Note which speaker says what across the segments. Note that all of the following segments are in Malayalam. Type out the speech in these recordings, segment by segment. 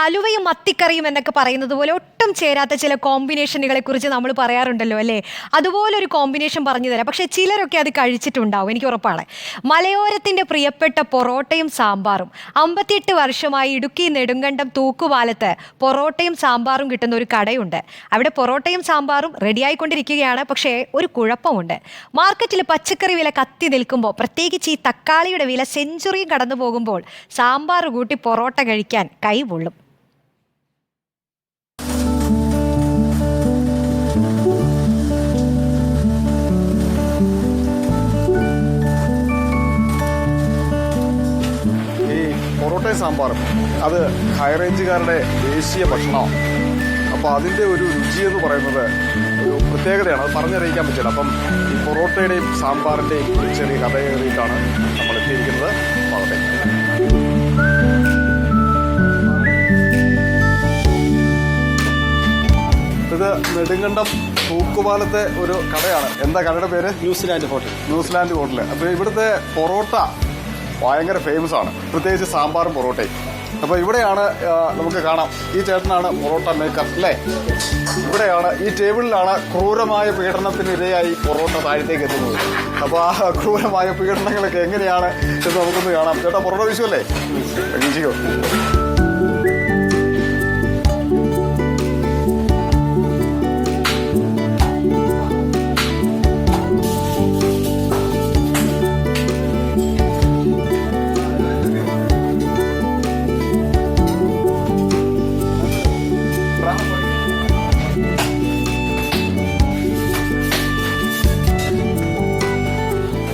Speaker 1: അലുവയും മത്തിക്കറിയും എന്നൊക്കെ പറയുന്നത് പോലെ ഒട്ടും ചേരാത്ത ചില കോമ്പിനേഷനുകളെ കുറിച്ച് നമ്മൾ പറയാറുണ്ടല്ലോ അല്ലേ? അതുപോലൊരു കോമ്പിനേഷൻ പറഞ്ഞു തരാം. പക്ഷേ ചിലരൊക്കെ അത് കഴിച്ചിട്ടുണ്ടാവും, എനിക്ക് ഉറപ്പാണ്. മലയോരത്തിൻ്റെ പ്രിയപ്പെട്ട പൊറോട്ടയും സാമ്പാറും. 58 വർഷമായി ഇടുക്കി നെടുങ്കണ്ടം തൂക്കുപാലത്ത് പൊറോട്ടയും സാമ്പാറും കിട്ടുന്ന ഒരു കടയുണ്ട്. അവിടെ പൊറോട്ടയും സാമ്പാറും റെഡിയായിക്കൊണ്ടിരിക്കുകയാണ്. പക്ഷേ ഒരു കുഴപ്പമുണ്ട്. മാർക്കറ്റിൽ പച്ചക്കറി വില കത്തി നിൽക്കുമ്പോൾ, പ്രത്യേകിച്ച് ഈ തക്കാളിയുടെ വില സെഞ്ചുറിയും കടന്നു പോകുമ്പോൾ സാമ്പാർ കൂട്ടി പൊറോട്ട കഴിക്കാൻ കൈപൊള്ളും.
Speaker 2: പൊറോട്ടയും സാമ്പാറും അത് ഹൈറേഞ്ചുകാരുടെ ദേശീയ ഭക്ഷണമാണ്. അപ്പോൾ അതിൻ്റെ ഒരു രുചി എന്ന് പറയുന്നത് ഒരു പ്രത്യേകതയാണ്, അത് പറഞ്ഞറിയിക്കാൻ പറ്റില്ല. അപ്പം ഈ പൊറോട്ടയുടെയും സാമ്പാറിൻ്റെയും ഒരു ചെറിയ കഥയേറിയിട്ടാണ് നമ്മൾ എത്തിയിരിക്കുന്നത്. വളരെ ഇത് നെടുങ്കണ്ടം തൂക്കുപാലത്തെ ഒരു കടയാണ്. എന്താ കടയുടെ പേര്?
Speaker 3: New Zealand hotel.
Speaker 2: അപ്പോൾ ഇവിടുത്തെ പൊറോട്ട ഭയങ്കര ഫേമസ് ആണ്, പ്രത്യേകിച്ച് സാമ്പാറും പൊറോട്ടയും. അപ്പോൾ ഇവിടെയാണ് നമുക്ക് കാണാം, ഈ ചേട്ടനാണ് പൊറോട്ട മേക്കർ അല്ലേ? ഇവിടെയാണ്, ഈ ടേബിളിലാണ് ക്രൂരമായ പീഡനത്തിനിരയായി പൊറോട്ട താഴത്തേക്ക് എത്തുന്നത്. അപ്പോൾ ആ ക്രൂരമായ പീഡനങ്ങളൊക്കെ എങ്ങനെയാണ് എന്ന് നമുക്കൊന്ന് കാണാം. ചേട്ടാ, പൊറോട്ട വിഷുവല്ലേ? വീശിക്കോ.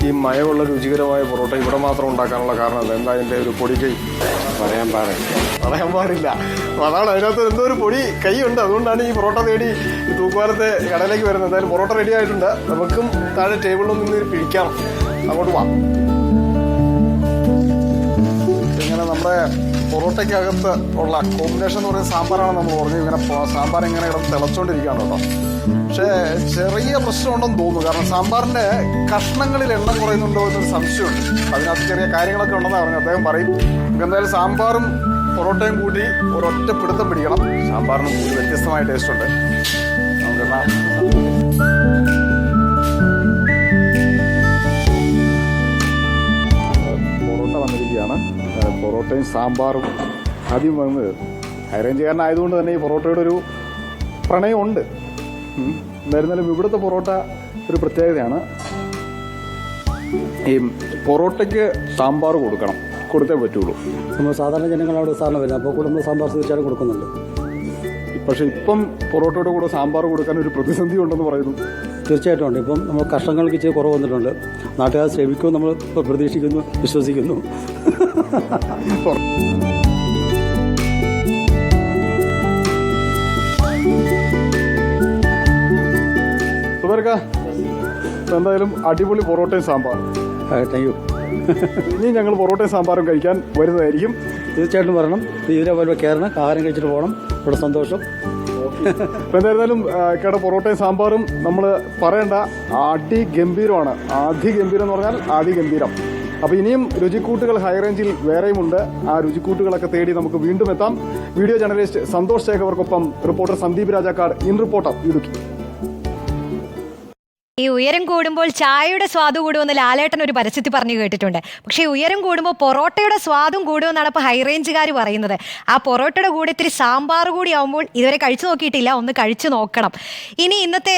Speaker 2: ഈ മയമുള്ള രുചികരമായ പൊറോട്ട ഇവിടെ മാത്രം ഉണ്ടാക്കാനുള്ള കാരണം എന്താ? അതിൻ്റെ ഒരു പൊടിക്കൈ പറയാൻ പാടില്ല. അതാണ്, അതിനകത്ത് എന്തോ ഒരു പൊടി കൈയുണ്ട്. അതുകൊണ്ടാണ് ഈ പൊറോട്ട തേടി ഈ തൂക്കുപാലത്തെ കടയിലേക്ക് വരുന്നത്. എന്തായാലും പൊറോട്ട റെഡി ആയിട്ടുണ്ട്. നമുക്കും താഴെ ടേബിളിൽ നിന്ന് പിടിക്കാം. അങ്ങോട്ട് പോവാം. ഇങ്ങനെ നമ്മുടെ പൊറോട്ടയ്ക്കകത്ത് ഉള്ള കോമ്പിനേഷൻ എന്ന് പറയുന്നത് സാമ്പാറാണ്. നമ്മൾ പറഞ്ഞു ഇങ്ങനെ സാമ്പാർ ഇങ്ങനെ കിടന്ന് തിളച്ചുകൊണ്ടിരിക്കുകയാണ് കേട്ടോ. പക്ഷേ ചെറിയ പ്രശ്നമുണ്ടെന്ന് തോന്നുന്നു. കാരണം സാമ്പാറിൻ്റെ കഷ്ണങ്ങളിൽ എണ്ണം കുറയുന്നുണ്ടോ എന്നൊരു സംശയമുണ്ട്. അതിനകത്ത് ചെറിയ കാര്യങ്ങളൊക്കെ ഉണ്ടെന്ന് പറഞ്ഞു അദ്ദേഹം പറയും. എന്തായാലും സാമ്പാറും പൊറോട്ടയും കൂടി ഒരൊറ്റ പിടുത്തം പിടിക്കണം. സാമ്പാറിനും കൂടി വ്യത്യസ്തമായ ടേസ്റ്റ് ഉണ്ട്. നമുക്കെന്നാ പൊറോട്ട വന്നിരിക്കുകയാണ്. പൊറോട്ടയും സാമ്പാറും ആദ്യം വന്നത് ഹൈറേഞ്ചുകാരനായതുകൊണ്ട് തന്നെ ഈ പൊറോട്ടയുടെ ഒരു പ്രണയമുണ്ട്. എന്തായിരുന്നാലും ഇവിടുത്തെ പൊറോട്ട ഒരു പ്രത്യേകതയാണ്. ഈ പൊറോട്ടയ്ക്ക് സാമ്പാർ കൊടുത്തേ പറ്റുള്ളൂ.
Speaker 3: നമ്മൾ സാധാരണ ജനങ്ങളവിടെ സാധാരണ വരുന്നത്, അപ്പോൾ കൂടെ നമ്മൾ സാമ്പാർ തീർച്ചയായിട്ടും കൊടുക്കുന്നുണ്ട്.
Speaker 2: പക്ഷേ ഇപ്പം പൊറോട്ടയുടെ കൂടെ സാമ്പാർ കൊടുക്കാൻ ഒരു പ്രതിസന്ധി ഉണ്ടെന്ന് പറയുന്നു.
Speaker 3: തീർച്ചയായിട്ടും ഉണ്ട്. ഇപ്പം നമ്മൾ കഷ്ണങ്ങൾക്ക് ഇച്ചിരി കുറവ് വന്നിട്ടുണ്ട്. നാട്ടുകാർ ശ്രമിക്കുമെന്ന് നമ്മൾ ഇപ്പോൾ പ്രതീക്ഷിക്കുന്നു, വിശ്വസിക്കുന്നു. സുബർക്ക, എന്തായാലും അടിപൊളി പൊറോട്ടയും സാമ്പാറും. Thank you.
Speaker 2: ഇനി ഞങ്ങൾ പൊറോട്ടയും സാമ്പാറും കഴിക്കാൻ വരുന്നതായിരിക്കും.
Speaker 3: തീർച്ചയായിട്ടും വരണം. ഇതിലെ കയറണം, ആഹാരം കഴിച്ചിട്ട് പോകണം. ഇവിടെ സന്തോഷം.
Speaker 2: ഇപ്പം എന്തായിരുന്നാലും കേട്ടോ, പൊറോട്ടയും സാമ്പാറും നമ്മൾ പറയേണ്ട അതിഗംഭീരമാണ്. അതിഗംഭീരം എന്ന് പറഞ്ഞാൽ അതിഗംഭീരം. അപ്പോൾ ഇനിയും രുചിക്കൂട്ടുകൾ ഹൈറേഞ്ചിൽ വേറെയുമുണ്ട്. ആ രുചിക്കൂട്ടുകളൊക്കെ തേടി നമുക്ക് വീണ്ടും എത്താം. വീഡിയോ ജേർണലിസ്റ്റ് സന്തോഷ് ശേഖവർക്കൊപ്പം reporter Sandeep Rajakkad, in reporter Idukki.
Speaker 1: ഈ ഉയരം കൂടുമ്പോൾ ചായയുടെ സ്വാദ് കൂടുമെന്ന് ലാലേട്ടൻ ഒരു പരസ്യത്തിൽ പറഞ്ഞു കേട്ടിട്ടുണ്ട്. പക്ഷേ ഉയരം കൂടുമ്പോൾ പൊറോട്ടയുടെ സ്വാദും കൂടുമെന്നാണ് ഇപ്പോൾ ഹൈറേഞ്ചുകാർ പറയുന്നത്. ആ പൊറോട്ടയുടെ കൂടെ ഇത്തിരി സാമ്പാർ കൂടി ആവുമ്പോൾ ഇതുവരെ കഴിച്ചു നോക്കിയിട്ടില്ല, ഒന്ന് കഴിച്ചു നോക്കണം. ഇനി ഇന്നത്തെ